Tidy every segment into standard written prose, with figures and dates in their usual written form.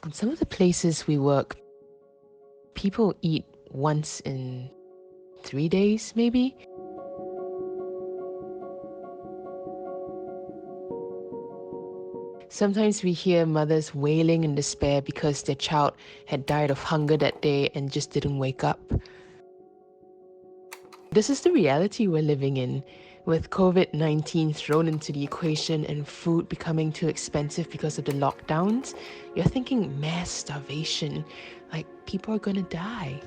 In some of the places we work, people eat once in 3 days, maybe. Sometimes we hear mothers wailing in despair because their child had died of hunger that day and just didn't wake up. This is the reality we're living in. With COVID-19 thrown into the equation and food becoming too expensive because of the lockdowns, you're thinking mass starvation, like people are gonna die.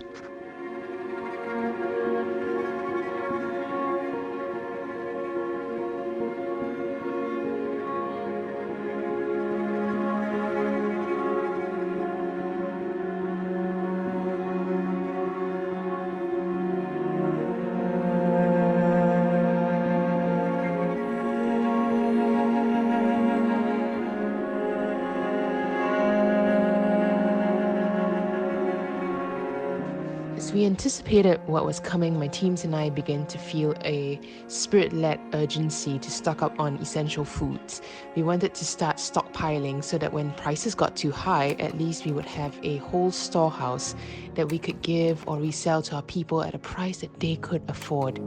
As we anticipated what was coming, my teams and I began to feel a spirit-led urgency to stock up on essential foods. We wanted to start stockpiling so that when prices got too high, at least we would have a whole storehouse that we could give or resell to our people at a price that they could afford.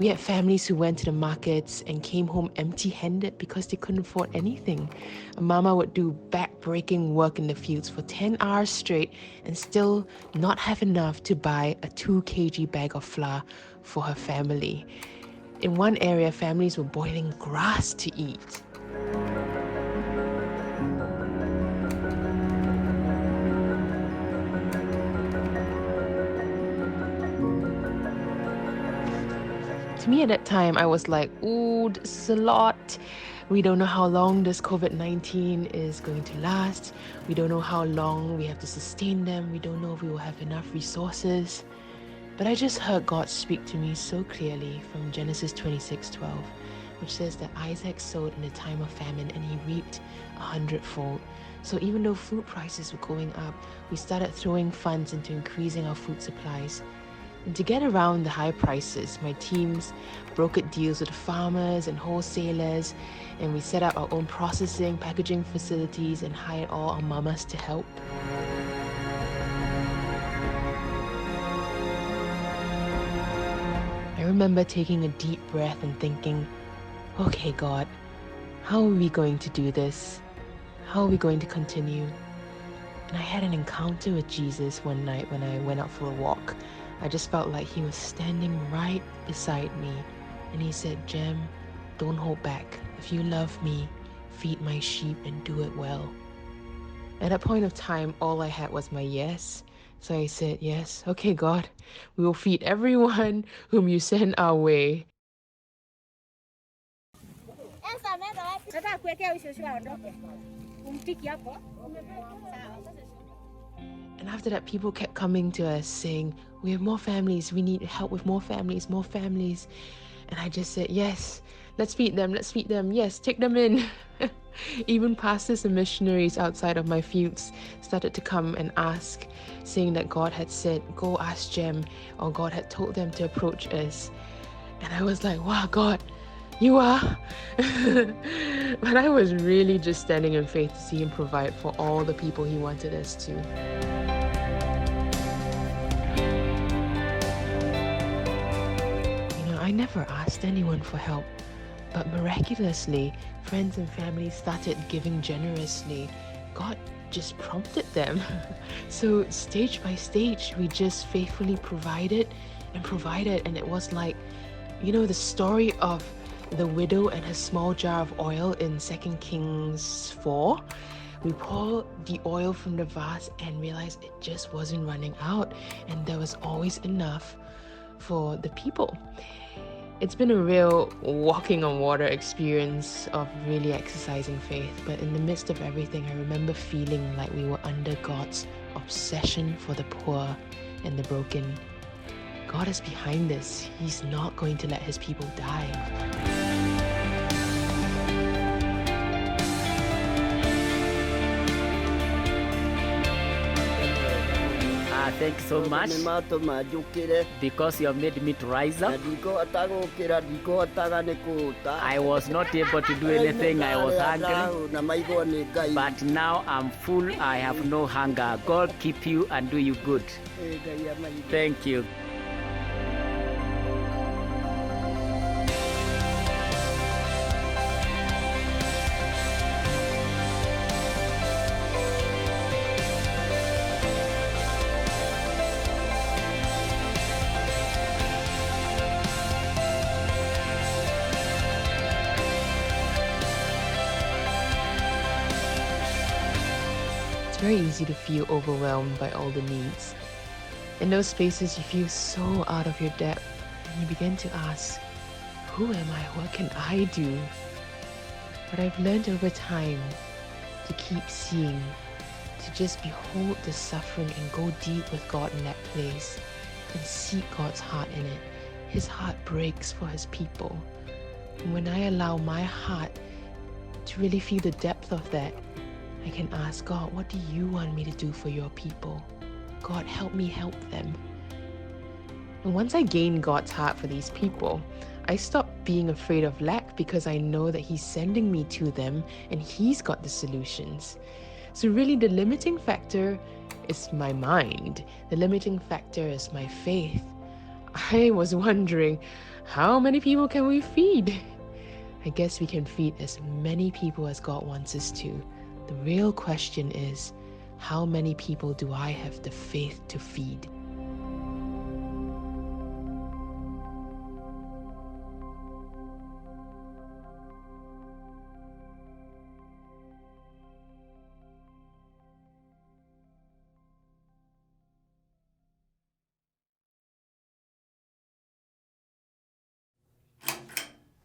We had families who went to the markets and came home empty-handed because they couldn't afford anything. A mama would do back-breaking work in the fields for 10 hours straight and still not have enough to buy a 2 kg bag of flour for her family. In one area, families were boiling grass to eat. To me at that time, I was like, ooh, this is a lot. We don't know how long this COVID-19 is going to last. We don't know how long we have to sustain them. We don't know if we will have enough resources. But I just heard God speak to me so clearly from Genesis 26:12, which says that Isaac sowed in the time of famine and he reaped 100-fold. So even though food prices were going up, we started throwing funds into increasing our food supplies. And to get around the high prices, my teams brokered deals with farmers and wholesalers, and we set up our own processing, packaging facilities, and hired all our mamas to help. I remember taking a deep breath and thinking, okay, God, how are we going to do this? How are we going to continue? And I had an encounter with Jesus one night when I went out for a walk. I just felt like he was standing right beside me. And he said, Jem, don't hold back. If you love me, feed my sheep and do it well. At that point of time, all I had was my yes. So I said, yes, okay, God, we will feed everyone whom you send our way. And after that, people kept coming to us saying, we have more families, we need help with more families, more families. And I just said, yes, let's feed them, yes, take them in. Even pastors and missionaries outside of my fields started to come and ask, saying that God had said, go ask Jem, or God had told them to approach us. And I was like, wow, God, you are. But I was really just standing in faith to see him provide for all the people he wanted us to. I never asked anyone for help, but miraculously, friends and family started giving generously. God just prompted them. So stage by stage, we just faithfully provided, and it was like, the story of the widow and her small jar of oil in 2 Kings 4. We poured the oil from the vase and realized it just wasn't running out, and there was always enough for the people. It's been a real walking on water experience of really exercising faith, but in the midst of everything, I remember feeling like we were under God's obsession for the poor and the broken. God is behind this. He's not going to let his people die. thank you so much because you have made me to rise up. I was not able to do anything. I was hungry, but now I'm full. I have no hunger. God keep you and do you good. Thank you. It's very easy to feel overwhelmed by all the needs. In those spaces, you feel so out of your depth, and you begin to ask, who am I? What can I do? But I've learned over time to keep seeing, to just behold the suffering and go deep with God in that place and seek God's heart in it. His heart breaks for his people. And when I allow my heart to really feel the depth of that, I can ask God, what do you want me to do for your people? God, help me help them. And once I gain God's heart for these people, I stop being afraid of lack because I know that he's sending me to them and he's got the solutions. So really the limiting factor is my mind. The limiting factor is my faith. I was wondering, how many people can we feed? I guess we can feed as many people as God wants us to. The real question is, how many people do I have the faith to feed?